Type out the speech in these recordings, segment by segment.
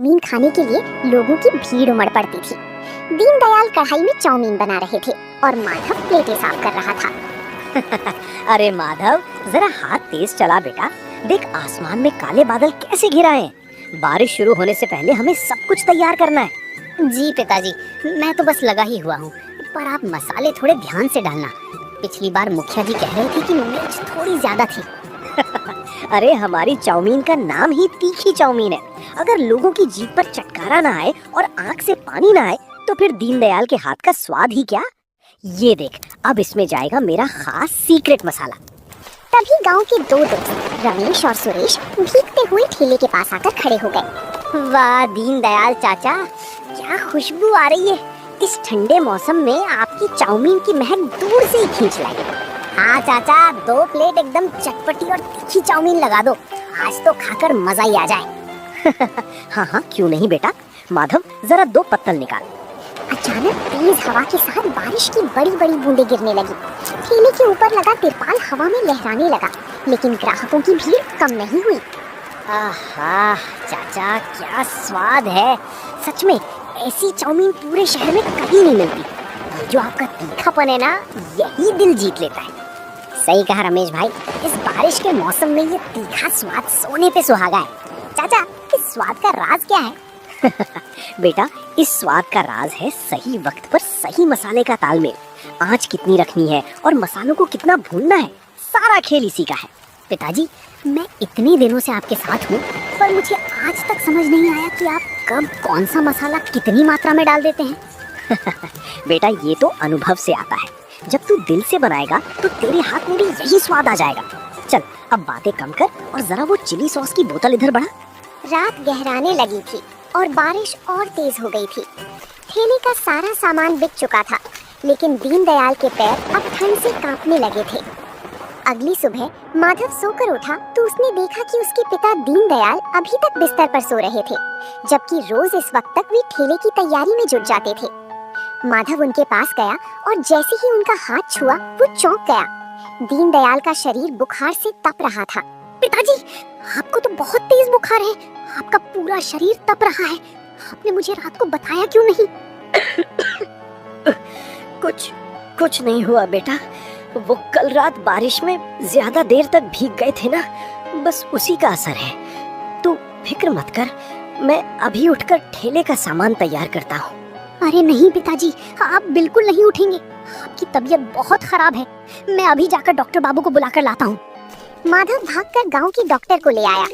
Chowmein खाने के लिए लोगों की भीड़ उमड़ पड़ती थी। दीनदयाल कढ़ाई में चाउमीन बना रहे थे और माधव प्लेटें साफ कर रहा था। अरे माधव, जरा हाथ तेज चला बेटा। देख आसमान में काले बादल कैसे घिराए हैं। बारिश शुरू होने से पहले हमें सब कुछ तैयार करना है। जी पिताजी, मैं तो बस लगा ही हुआ हूँ, पर आप मसाले थोड़े ध्यान से डालना। पिछली बार मुखिया जी कह रहे थे कि मिर्च थोड़ी ज्यादा थी। अरे हमारी चाउमीन का नाम ही तीखी चाउमीन है। अगर लोगों की जीभ पर चटकारा ना आए और आंख से पानी ना आए तो फिर दीनदयाल के हाथ का स्वाद ही क्या। ये देख, अब इसमें जाएगा मेरा खास सीक्रेट मसाला। तभी गांव के दो दोस्त रमेश और सुरेश भीगते हुए ठेले के पास आकर खड़े हो गए। वाह दीनदयाल चाचा, क्या खुशबू आ रही है। इस ठंडे मौसम में आपकी चाउमीन की महक दूर से ही खींच लाई। हाँ चाचा, 2 प्लेट एकदम चटपटी और तीखी चाउमीन लगा दो। आज तो खाकर मजा ही आ जाए। हाँ हाँ, क्यों नहीं बेटा। माधव, जरा 2 पत्तल निकाल। अचानक तेज हवा के साथ बारिश की बड़ी बड़ी बूंदें गिरने लगी। ठेले के ऊपर लगा तिरपाल हवा में लहराने लगा, लेकिन ग्राहकों की भीड़ कम नहीं हुई। आहा चाचा, क्या स्वाद है। सच में ऐसी चाउमीन पूरे शहर में कहीं नहीं मिलती। ये जो आपका तीखापन है ना, यही दिल जीत लेता है। सही कहा रमेश भाई, इस बारिश के मौसम में ये तीखा स्वाद सोने पे सुहागा है। चाचा, इस स्वाद का राज क्या है? बेटा, इस स्वाद का राज है सही वक्त पर सही मसाले का तालमेल। आंच कितनी रखनी है और मसालों को कितना भूनना है, सारा खेल इसी का है। पिताजी, मैं इतने दिनों से आपके साथ हूँ, पर मुझे आज तक समझ नहीं आया कि आप कब कौन सा मसाला कितनी मात्रा में डाल देते हैं। बेटा, ये तो अनुभव से आता है। जब तू दिल से बनाएगा तो तेरे हाथ में भी यही स्वाद आ जाएगा। चल अब बातें कम कर और जरा वो चिली सॉस की बोतल इधर बढ़ा। रात गहराने लगी थी और बारिश और तेज हो गई थी। ठेले का सारा सामान बिक चुका था, लेकिन दीनदयाल के पैर अब ठंड से कांपने लगे थे। अगली सुबह माधव सोकर उठा तो उसने देखा कि उसके पिता दीनदयाल अभी तक बिस्तर पर सो रहे थे, जबकि रोज इस वक्त तक वे ठेले की तैयारी में जुट जाते थे। माधव उनके पास गया और जैसे ही उनका हाथ छुआ वो चौंक गया। दीनदयाल का शरीर बुखार से तप रहा था। पिताजी, आपको तो बहुत तेज बुखार है। आपका पूरा शरीर तप रहा है। आपने मुझे रात को बताया क्यों नहीं? कुछ नहीं हुआ बेटा। वो कल रात बारिश में ज्यादा देर तक भीग गए थे ना, बस उसी का असर है। तू फिक्र मत कर, मैं अभी उठकर ठेले का सामान तैयार करता हूँ। अरे नहीं पिताजी, आप बिल्कुल नहीं उठेंगे। आपकी तबीयत बहुत खराब है। मैं अभी जाकर डॉक्टर बाबू को बुलाकर लाता हूँ। माधव भागकर गांव के डॉक्टर को ले आया।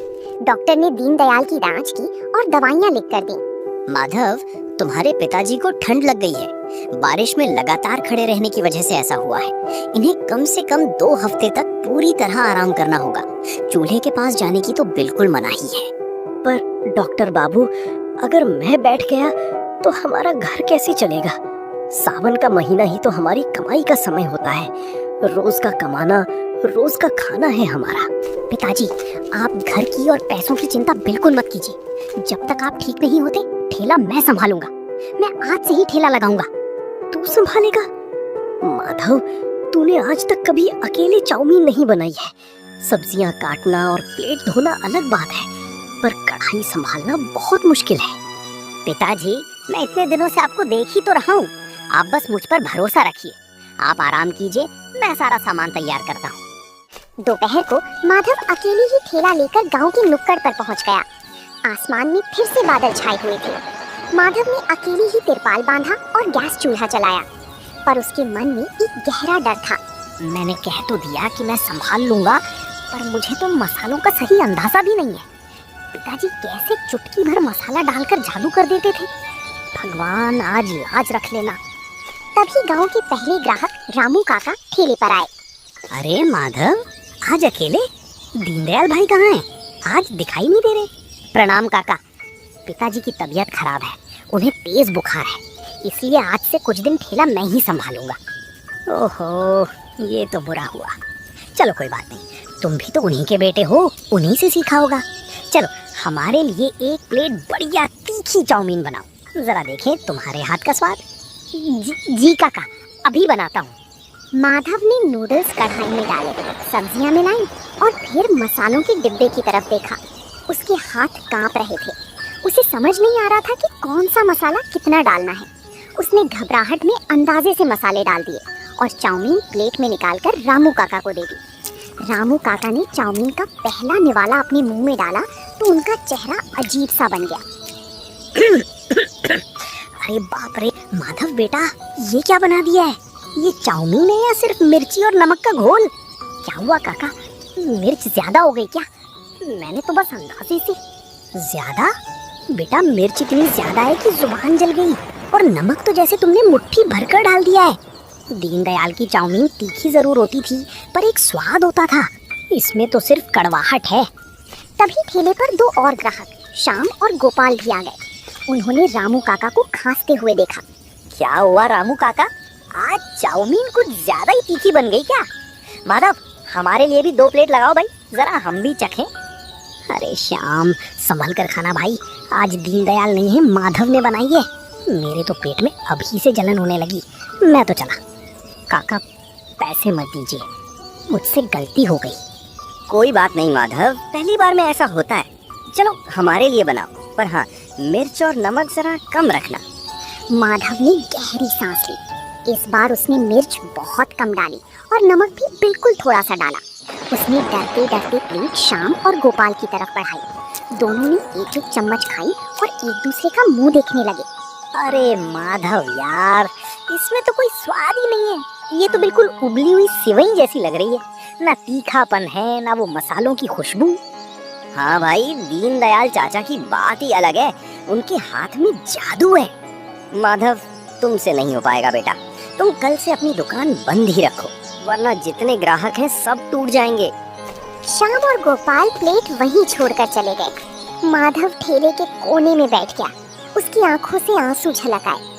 डॉक्टर ने दीनदयाल की जांच की और दवाइयां लिख कर दी। माधव, तुम्हारे पिताजी को ठंड लग गई है। बारिश में लगातार खड़े रहने की वजह से ऐसा हुआ है। इन्हें कम से कम 2 हफ्ते तक पूरी तरह आराम करना होगा। चूल्हे के पास जाने की तो बिल्कुल मनाही है। पर डॉक्टर बाबू, अगर मैं बैठ गया तो हमारा घर कैसे चलेगा? सावन का महीना ही तो हमारी कमाई का समय होता है। रोज का कमाना, रोज का खाना है हमारा। पिताजी, आप घर की और पैसों की चिंता बिल्कुल मत कीजिए। जब तक आप ठीक नहीं होते, ठेला मैं संभालूंगा। मैं आज से ही ठेला लगाऊंगा। तू संभालेगा? माधव, तूने आज तक कभी अकेले चाउमीन नहीं बनाई है। सब्जियां काटना और प्लेट धोना अलग बात है, पर कढ़ाई संभालना बहुत मुश्किल है। पिताजी, मैं इतने दिनों से आपको देख ही तो रहा हूँ। आप बस मुझ पर भरोसा रखिए। आप आराम कीजिए, मैं सारा सामान तैयार करता हूँ। दोपहर को माधव अकेले ही ठेला लेकर गांव के नुक्कड़ पर पहुंच गया। आसमान में फिर से बादल छाए हुए थे। माधव ने अकेले ही तिरपाल बांधा और गैस चूल्हा जलाया, पर उसके मन में एक गहरा डर था। मैंने कह तो दिया कि मैं संभाल लूंगा, पर मुझे तो मसालों का सही अंदाजा भी नहीं है। पिताजी कैसे चुटकी भर मसाला डालकर जादू कर देते थे। भगवान, आज लाज रख लेना। तभी गांव के पहले ग्राहक रामू काका ठेले पर आए। अरे माधव, आज अकेले? दीनदयाल भाई कहाँ हैं? आज दिखाई नहीं दे रहे। प्रणाम काका। पिताजी की तबीयत खराब है, उन्हें तेज बुखार है, इसलिए आज से कुछ दिन ठेला मैं ही संभालूंगा। ओहो, ये तो बुरा हुआ। चलो कोई बात नहीं, तुम भी तो उन्हीं के बेटे हो, उन्हीं से सीखा होगा। चलो हमारे लिए 1 प्लेट बढ़िया तीखी चाउमीन बनाओ, जरा देखें तुम्हारे हाथ का स्वाद। जी काका, अभी बनाता हूँ। माधव ने नूडल्स कढ़ाई में डाले, सब्जियां मिलाई और फिर मसालों के डिब्बे की तरफ देखा। उसके हाथ कांप रहे थे। उसे समझ नहीं आ रहा था कि कौन सा मसाला कितना डालना है। उसने घबराहट में अंदाजे से मसाले डाल दिए और चाउमीन प्लेट में निकालकर रामू काका को दे दी। रामू काका ने चाउमीन का पहला निवाला अपने मुंह में डाला तो उनका चेहरा अजीब सा बन गया। अरे बाप रे माधव बेटा, ये क्या बना दिया है? ये चाउमीन है या सिर्फ मिर्ची और नमक का घोल? क्या हुआ काका, मिर्च ज्यादा हो गई क्या? मैंने तो बस अंदाजे से। ज्यादा? बेटा मिर्च इतनी ज्यादा है कि जुबान जल गई, और नमक तो जैसे तुमने मुट्ठी भरकर डाल दिया है। दीनदयाल की चाउमीन तीखी जरूर होती थी, पर एक स्वाद होता था। इसमें तो सिर्फ कड़वाहट है। तभी ठेले पर दो और ग्राहक श्याम और गोपाल भी आ गए। उन्होंने रामू काका को खांसते हुए देखा। क्या हुआ रामू काका, आज चाउमीन कुछ ज्यादा ही तीखी बन गई क्या? माधव, हमारे लिए भी 2 प्लेट लगाओ भाई, जरा हम भी चखें। अरे श्याम, संभल कर खाना भाई, आज दीनदयाल नहीं है, माधव ने बनाई है। मेरे तो पेट में अभी से जलन होने लगी। मैं तो चला। काका पैसे मत दीजिए, मुझसे गलती हो गई। कोई बात नहीं माधव, पहली बार में ऐसा होता है। चलो हमारे लिए बनाओ, पर हाँ मिर्च और नमक जरा कम रखना। माधव ने गहरी सांस ली। इस बार उसने मिर्च बहुत कम डाली और नमक भी बिल्कुल थोड़ा सा डाला। उसने डरते डरते प्लेट श्याम और गोपाल की तरफ बढ़ाई। दोनों ने एक एक चम्मच खाई और एक दूसरे का मुंह देखने लगे। अरे माधव यार, इसमें तो कोई स्वाद ही नहीं है। ये तो बिल्कुल उबली हुई सिवई जैसी लग रही है। ना तीखापन है, ना वो मसालों की खुशबू। हाँ भाई, दीनदयाल चाचा की बात ही अलग है। उनके हाथ में जादू है। माधव, तुमसे नहीं हो पाएगा बेटा। तुम कल से अपनी दुकान बंद ही रखो, वरना जितने ग्राहक हैं सब टूट जाएंगे। श्याम और गोपाल प्लेट वहीं छोड़कर चले गए। माधव ठेले के कोने में बैठ गया। उसकी आंखों से आंसू झलक आए।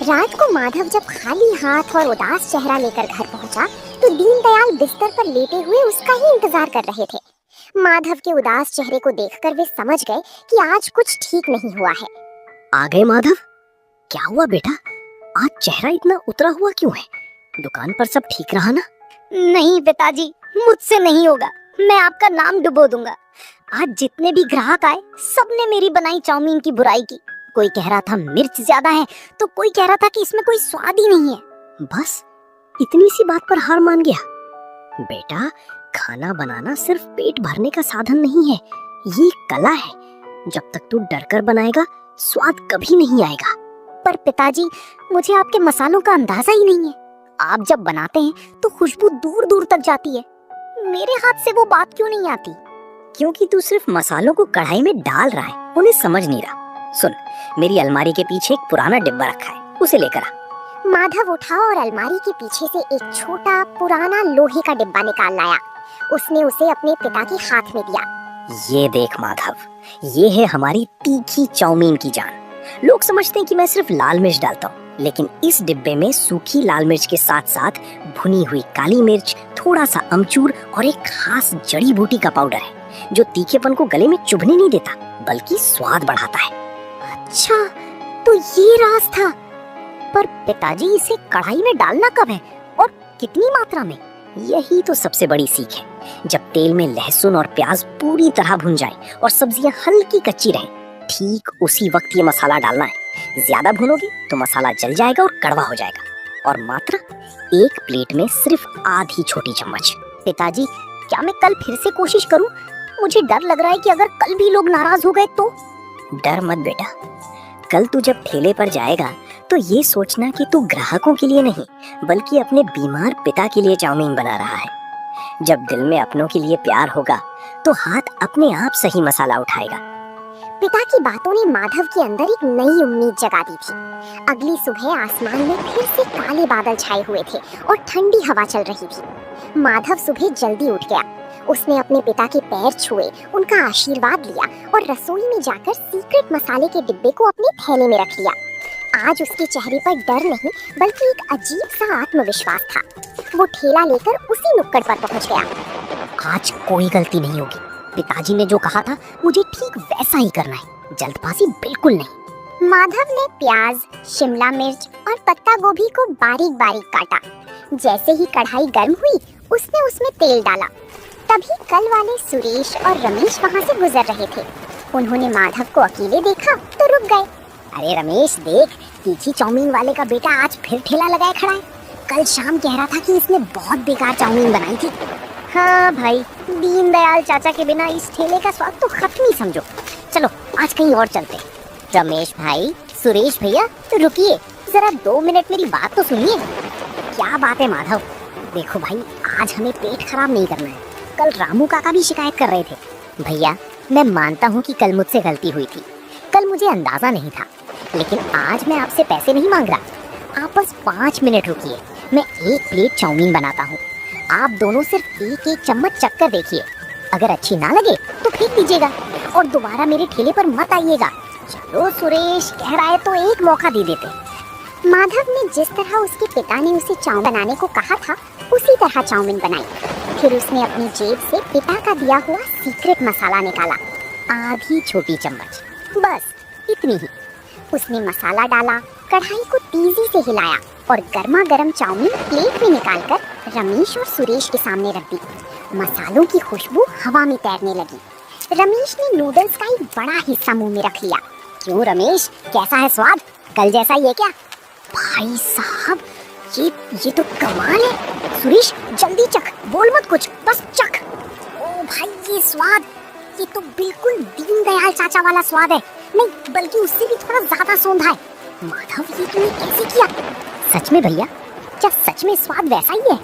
रात को माधव जब खाली हाथ और उदास चेहरा लेकर घर पहुंचा तो दीनदयाल बिस्तर पर लेटे हुए उसका ही इंतजार कर रहे थे। माधव के उदास चेहरे को देखकर वे समझ गए कि आज कुछ ठीक नहीं हुआ है। आ गए माधव? क्या हुआ बेटा, आज चेहरा इतना उतरा हुआ क्यों है? दुकान पर सब ठीक रहा ना? नहीं पिताजी, मुझसे नहीं होगा। मैं आपका नाम डुबो दूंगा। आज जितने भी ग्राहक आए सबने मेरी बनाई चाउमीन की बुराई की। कोई कह रहा था मिर्च ज्यादा है, तो कोई कह रहा था कि इसमें कोई स्वाद ही नहीं है। बस इतनी सी बात पर हार मान गया। बेटा, खाना बनाना सिर्फ पेट भरने का साधन नहीं है, ये कला है। जब तक तू डर कर बनाएगा स्वाद कभी नहीं आएगा। पर पिताजी, मुझे आपके मसालों का अंदाजा ही नहीं है। आप जब बनाते हैं तो खुशबू दूर दूर तक जाती है। मेरे हाथ से वो बात क्यों नहीं आती? क्योंकि तू सिर्फ मसालों को कढ़ाई में डाल रहा है, उन्हें समझ नहीं रहा। सुन, मेरी अलमारी के पीछे एक पुराना डिब्बा रखा है, उसे लेकर आ। माधव उठा और अलमारी के पीछे से एक छोटा पुराना लोहे का डिब्बा निकाल लाया। उसने उसे अपने पिता के हाथ में दिया। ये देख माधव, ये है हमारी तीखी चाउमीन की जान। लोग समझते हैं कि मैं सिर्फ लाल मिर्च डालता हूँ, लेकिन इस डिब्बे में सूखी लाल मिर्च के साथ साथ भुनी हुई काली मिर्च, थोड़ा सा अमचूर और एक खास जड़ी बूटी का पाउडर है, जो तीखेपन को गले में चुभने नहीं देता, बल्कि स्वाद बढ़ाता है। अच्छा, तो ये राज था। पर पिताजी, इसे कढ़ाई में डालना कब है और कितनी मात्रा में? यही तो सबसे बड़ी सीख है। जब तेल में लहसुन और प्याज पूरी तरह भुन जाए और सब्जियां हल्की कच्ची रहें, ठीक उसी वक्त ये मसाला डालना है। ज्यादा भुनोगे तो मसाला जल जाएगा और कड़वा हो जाएगा। और मात्र एक प्लेट में सिर्फ आधी छोटी चम्मच। पिताजी, क्या मैं कल फिर से कोशिश करूं? मुझे डर लग रहा है कि अगर कल भी लोग नाराज हो गए तो। डर मत बेटा, कल तू जब ठेले पर जाएगा तो ये सोचना कि तू ग्राहकों के लिए नहीं, बल्कि अपने बीमार पिता के लिए चाउमीन बना रहा है। जब दिल में अपनों के लिए प्यार होगा तो हाथ अपने आप सही मसाला उठाएगा। पिता की बातों ने माधव के अंदर एक नई उम्मीद जगा दी थी। अगली सुबह आसमान में फिर से काले बादल छाए हुए थे और ठंडी हवा चल रही थी। माधव सुबह जल्दी उठ गया। उसने अपने पिता के पैर छुए, उनका आशीर्वाद लिया और रसोई में जाकर सीक्रेट मसाले के डिब्बे को अपने थैले में रख लिया। आज उसके चेहरे पर डर नहीं, बल्कि एक अजीब सा आत्मविश्वास था। वो ठेला लेकर उसी नुक्कड़ पर पहुंच गया। आज कोई गलती नहीं होगी। पिताजी ने जो कहा था मुझे ठीक वैसा ही करना है, जल्दबाजी बिल्कुल नहीं। माधव ने प्याज, शिमला मिर्च और पत्ता गोभी को बारीक बारीक काटा। जैसे ही कढ़ाई गर्म हुई, उसने उसमें तेल डाला। तभी कल वाले सुरेश और रमेश वहां से गुजर रहे थे। उन्होंने माधव को अकेले देखा तो रुक गए। अरे रमेश देख, तीखी चाउमीन वाले का बेटा आज फिर ठेला लगाए खड़ा है। कल शाम कह रहा था कि इसने बहुत बेकार चाउमीन बनाई थी। हाँ भाई, दीनदयाल चाचा के बिना इस ठेले का स्वाद तो खत्म ही समझो। चलो आज कहीं और चलते। रमेश भाई, सुरेश भैया, तो रुकिए, जरा 2 मिनट मेरी बात तो सुनिए। क्या बात है माधव? देखो भाई, आज हमें पेट खराब नहीं करना है। कल रामू काका भी शिकायत कर रहे थे। भैया, मैं मानता हूँ कि कल मुझसे गलती हुई थी, कल मुझे अंदाजा नहीं था, लेकिन आज मैं आपसे पैसे नहीं मांग रहा। आप बस 5 मिनट रुकिए, मैं 1 प्लेट चाउमीन बनाता हूँ। आप दोनों सिर्फ एक चम्मच चखकर देखिए, अगर अच्छी ना लगे तो फेंक दीजिएगा और दोबारा मेरे ठेले पर मत आइएगा। चलो सुरेश कह रहा है तो एक मौका दे देते। माधव ने जिस तरह उसके पिता ने उसे चाउमीन बनाने को कहा था, उसी तरह चाउमीन बनाई। फिर उसने अपनी जेब से पिता का दिया हुआ सीक्रेट मसाला निकाला, आधी छोटी चम्मच, बस इतनी ही। उसने मसाला डाला, कढ़ाई को तेजी से हिलाया और गर्मा गर्म चाउमीन प्लेट में निकालकर रमेश और सुरेश के सामने रख दी। मसालों की खुशबू हवा में तैरने लगी। रमेश ने नूडल्स का एक बड़ा हिस्सा मुंह में रख लिया। क्यों रमेश, कैसा है स्वाद? कल जैसा ही है क्या? भाई साहब, ये तो कमाल है। सुरेश जल्दी चख, बोल मत कुछ, बस चख। ओ भाई, ये स्वाद, ये तो बिल्कुल दीनदयाल चाचा वाला स्वाद है। नहीं, बल्कि उससे भी थोड़ा ज्यादा सौंधा है। माधव, ये तूने कैसे किया? सच में भैया, क्या सच में स्वाद वैसा ही है?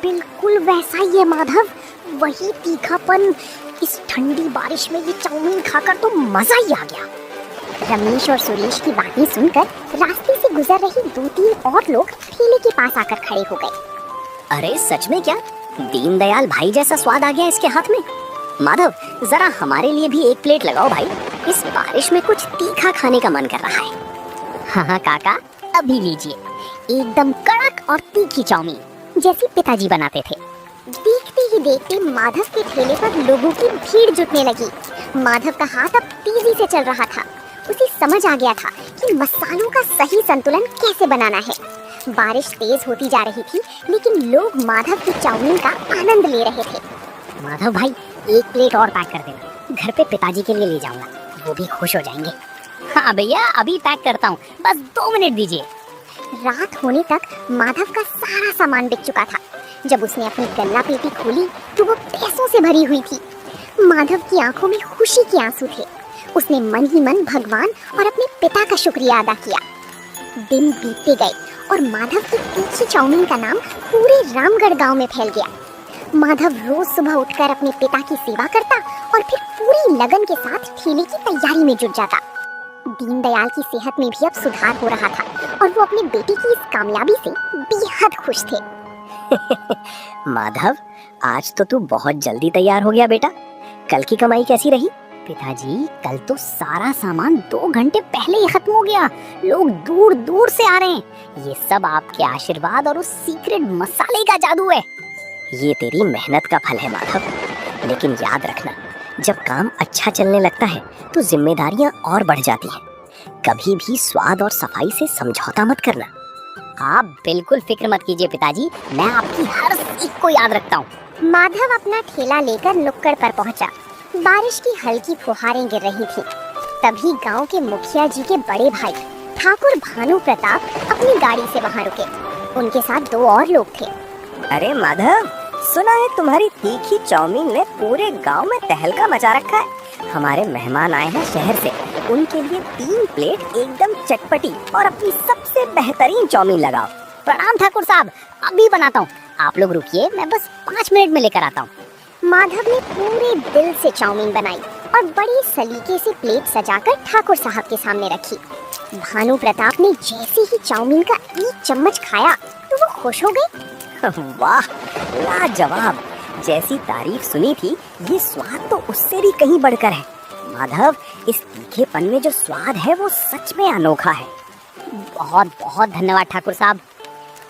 बिल्कुल वैसा ही है माधव, वही तीखापन। इस ठंडी बारिश में ये चाउमीन खाकर तो मजा ही आ गया। रमेश और सुरेश की बातें सुनकर रास्ते से गुजर रही 2-3 और लोग ठेले के पास आकर खड़े हो गए। अरे सच में क्या दीनदयाल भाई जैसा स्वाद आ गया इसके हाथ में? माधव, जरा हमारे लिए भी 1 प्लेट लगाओ भाई, इस बारिश में कुछ तीखा खाने का मन कर रहा है। हाँ काका, अभी लीजिए, एकदम कड़क और तीखी चाउमीन, जैसी पिताजी बनाते थे। देखते ही देखते माधव के ठेले पर लोगों की भीड़ जुटने लगी। माधव का हाथ अब तेजी से चल रहा था। उसे समझ आ गया था कि मसालों का सही संतुलन कैसे बनाना है। बारिश तेज होती जा रही थी, लेकिन लोग माधव की चाउमीन का आनंद ले रहे थे। माधव भाई, 1 प्लेट और पैक कर देना, घर पे पिताजी के लिए ले जाऊंगा, वो भी खुश हो जाएंगे। हाँ भैया, अभी पैक करता हूँ, बस 2 मिनट दीजिए। रात होने तक माधव का सारा सामान बिक चुका था। जब उसने अपनी गल्ला पेटी खोली तो वो पैसों से भरी हुई थी। माधव की आंखों में खुशी के आंसू थे। उसने मन ही मन भगवान और अपने पिता का शुक्रिया अदा किया। दिन बीतते गए और माधव की तीखी चाउमीन का नाम पूरे रामगढ़ गांव में फैल गया। माधव रोज सुबह उठकर अपने पिता की सेवा करता और फिर पूरी लगन के साथ ठेले की तैयारी में जुट जाता। दीनदयाल की सेहत में भी अब सुधार हो रहा था और वो अपने बेटे की इस कामयाबी से बेहद खुश थे। माधव, आज तो तू बहुत जल्दी तैयार हो गया बेटा। कल की कमाई कैसी रही? पिताजी, कल तो सारा सामान 2 घंटे पहले ही खत्म हो गया। लोग दूर दूर से आ रहे हैं। ये सब आपके आशीर्वाद और उस सीक्रेट मसाले का जादू है। ये तेरी मेहनत का फल है माधव, लेकिन याद रखना, जब काम अच्छा चलने लगता है तो जिम्मेदारियां और बढ़ जाती हैं। कभी भी स्वाद और सफाई से समझौता मत करना। आप बिल्कुल फिक्र मत कीजिए पिताजी, मैं आपकी हर सीख को याद रखता हूँ। माधव अपना ठेला लेकर नुक्कड़ पर पहुँचा। बारिश की हल्की फुहारें गिर रही थीं। तभी गांव के मुखिया जी के बड़े भाई ठाकुर भानु प्रताप अपनी गाड़ी से वहां रुके। उनके साथ 2 और लोग थे। अरे माधव, सुना है तुम्हारी तीखी चाउमीन ने पूरे गांव में तहलका मचा रखा है। हमारे मेहमान आए हैं शहर से, उनके लिए 3 प्लेट एकदम चटपटी और अपनी सबसे बेहतरीन चाउमीन लगाओ। प्रणाम ठाकुर साहब, अभी बनाता हूँ, आप लोग रुकिए, मैं बस 5 मिनट में लेकर आता हूँ। माधव ने पूरे दिल से चाउमीन बनाई और बड़ी सलीके से प्लेट सजाकर ठाकुर साहब के सामने रखी। भानु प्रताप ने जैसे ही चाउमीन का 1 चम्मच खाया तो वो खुश हो गए। वाह, लाजवाब! जैसी तारीफ सुनी थी, ये स्वाद तो उससे भी कहीं बढ़कर है। माधव, इस तीखेपन में जो स्वाद है वो सच में अनोखा है। बहुत बहुत धन्यवाद ठाकुर साहब।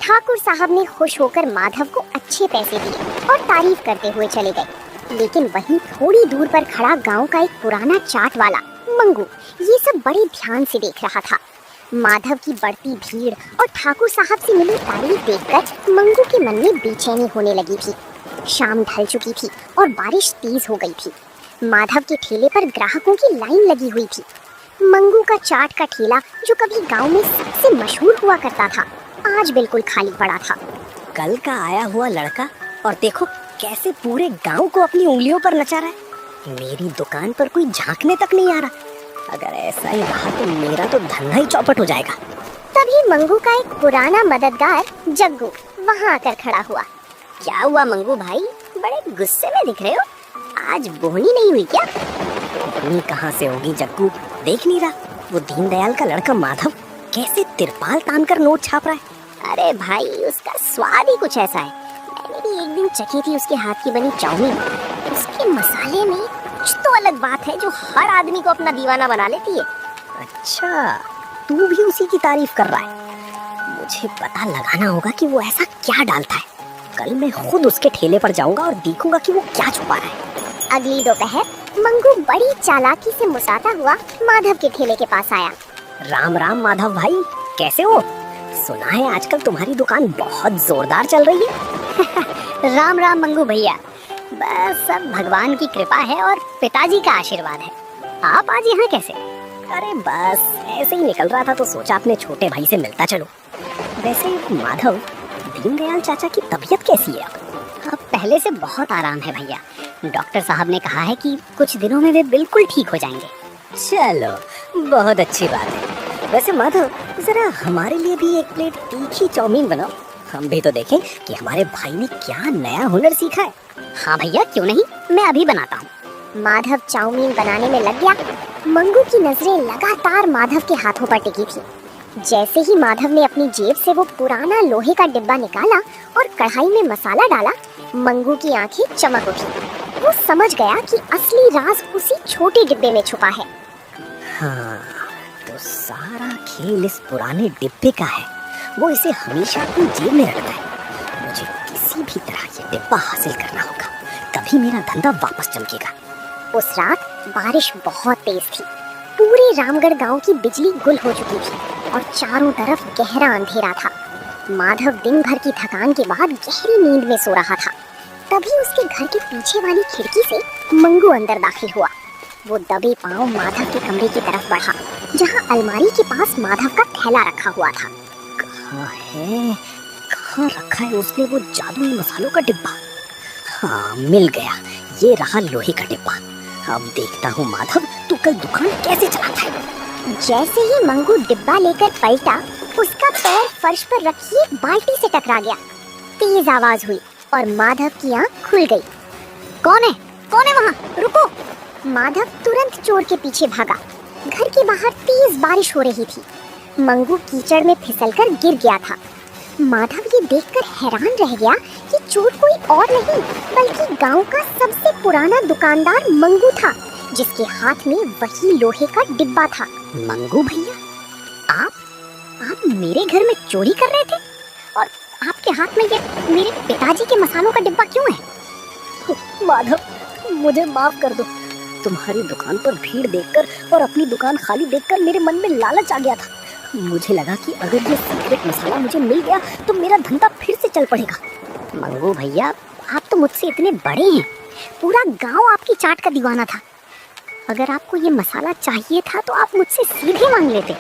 ठाकुर साहब ने खुश होकर माधव को अच्छे पैसे दिए और तारीफ करते हुए चले गए। लेकिन वहीं थोड़ी दूर पर खड़ा गांव का एक पुराना चाट वाला मंगू ये सब बड़े ध्यान से देख रहा था। माधव की बढ़ती भीड़ और ठाकुर साहब से मिली तारीफ देखकर मंगू के मन में बेचैनी होने लगी थी। शाम ढल चुकी थी और बारिश तेज हो गई थी। माधव के ठेले पर ग्राहकों की लाइन लगी हुई थी। मंगू का चाट का ठेला, जो कभी गांव में सबसे मशहूर हुआ करता था, आज बिल्कुल खाली पड़ा था। कल का आया हुआ लड़का, और देखो कैसे पूरे गांव को अपनी उंगलियों पर नचा रहा है। मेरी दुकान पर कोई झांकने तक नहीं आ रहा। अगर ऐसा ही रहा तो मेरा तो धंधा ही चौपट हो जाएगा। तभी मंगू का एक पुराना मददगार जग्गू वहां आकर खड़ा हुआ। क्या हुआ मंगू भाई, बड़े गुस्से में दिख रहे हो? आज बोहनी नहीं हुई क्या? बोहनी कहाँ से होगी जग्गू, देख नहीं रहा वो दीनदयाल का लड़का माधव कैसे तिरपाल तान कर नोट छाप रहा है। अरे भाई, उसका स्वाद ही कुछ ऐसा है। मैंने भी एक दिन चखी थी उसके हाथ की बनी चाउमीन। उसके मसाले में कुछ तो अलग बात है जो हर आदमी को अपना दीवाना बना लेती है। अच्छा, तू भी उसी की तारीफ कर रहा है। मुझे पता लगाना होगा कि वो ऐसा क्या डालता है। कल मैं खुद उसके ठेले पर जाऊंगा और देखूंगा कि वो क्या छुपा रहा है। अगली दोपहर मंगू बड़ी चालाकी से मुस्कुराता हुआ माधव के ठेले के पास आया। राम राम माधव भाई, कैसे हो? सुना है आजकल तुम्हारी दुकान बहुत जोरदार चल रही है। राम राम मंगू भैया, बस सब भगवान की कृपा है और पिताजी का आशीर्वाद है। आप आज यहाँ कैसे? अरे बस ऐसे ही निकल रहा था तो सोचा अपने छोटे भाई से मिलता चलो। वैसे माधव, दीनदयाल चाचा की तबीयत कैसी है अब पहले से बहुत आराम है भैया। डॉक्टर साहब ने कहा है कि कुछ दिनों में वे बिल्कुल ठीक हो जाएंगे। चलो, बहुत अच्छी बात है। वैसे माधव, जरा हमारे लिए भी एक प्लेट तीखी चाउमीन बनाओ। हम भी तो देखें कि हमारे भाई ने क्या नया हुनर सीखा है। हाँ भैया, क्यों नहीं, मैं अभी बनाता हूँ। माधव चाउमीन बनाने में लग गया। मंगू की नजरें लगातार माधव के हाथों पर टिकी थी। जैसे ही माधव ने अपनी जेब से वो पुराना लोहे का डिब्बा निकाला और कढ़ाई में मसाला डाला, मंगू की आंखें चमक उठी। वो समझ गया कि असली राज उसी छोटे डिब्बे में छुपा है। हाँ, तो सारा खेल इस पुराने डिब्बे का है। वो इसे हमेशा अपनी जेब में रखता है। मुझे किसी भी तरह ये डिब्बा हासिल करना होगा, तभी मेरा धंधा वापस चमकेगा। उस रात बारिश बहुत तेज थी। पूरे रामगढ़ गांव की बिजली गुल हो चुकी थी और चारों तरफ गहरा अंधेरा था। माधव दिन भर की थकान के बाद गहरी नींद में सो रहा था। तभी उसके घर के पीछे वाली खिड़की से मंगू अंदर दाखिल हुआ। वो दबे पांव माधव के कमरे की तरफ बढ़ा, जहां अलमारी के पास माधव का थैला रखा हुआ था। कहाँ है, कहाँ रखा है उसने वो जादुई मसालों का डिब्बा? हाँ, मिल गया। ये रहा लोहे का डिब्बा। अब देखता हूँ माधव, तू कल दुकान कैसे चलाता है। जैसे ही मंगू डिब्बा लेकर पलटा, उसका पैर फर्श पर रखी एक बाल्टी से टकरा गया। तेज आवाज हुई और माधव की आंख खुल गई। कौन है? कौन है वहाँ? रुको! माधव तुरंत चोर के पीछे भागा। घर के बाहर तेज बारिश हो रही थी। मंगू कीचड़ में फिसलकर गिर गया था। माधव ये देखकर हैरान रह गया कि चोर कोई और नहीं बल्कि गांव का सबसे पुराना दुकानदार मंगू था, जिसके हाथ में वही लोहे का डिब्बा था। मंगू भैया, आप मेरे घर में चोरी कर रहे थे और आपके हाथ में ये मेरे पिताजी के मसालों का डिब्बा क्यों है? माधव, मुझे माफ कर दो। तुम्हारी दुकान पर भीड़ देखकर और अपनी दुकान खाली देखकर मेरे मन में लालच आ गया था। मुझे लगा कि अगर ये सीक्रेट मसाला मुझे मिल गया तो मेरा धंधा फिर से चल पड़ेगा। मंगू भैया, आप तो मुझसे इतने बड़े हैं, पूरा गांव आपकी चाट का दीवाना था। अगर आपको ये मसाला चाहिए था तो आप मुझसे सीधे मांग लेते।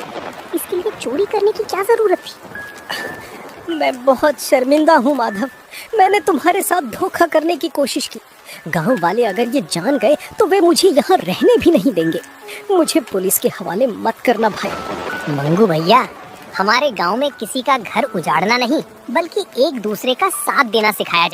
इसके लिए चोरी करने की क्या जरूरत थी? मैं बहुत शर्मिंदा हूँ माधव। मैंने तुम्हारे साथ धोखा करने की कोशिश की। गांव वाले अगर ये जान गए तो वे मुझे यहाँ रहने भी नहीं देंगे। मुझे पुलिस के हवाले मत करना भाई। मंगू भैया, हमारे गांव में किसी का घर उजाड़ना नहीं बल्कि एक दूसरे का साथ देना सिखाया जाता है।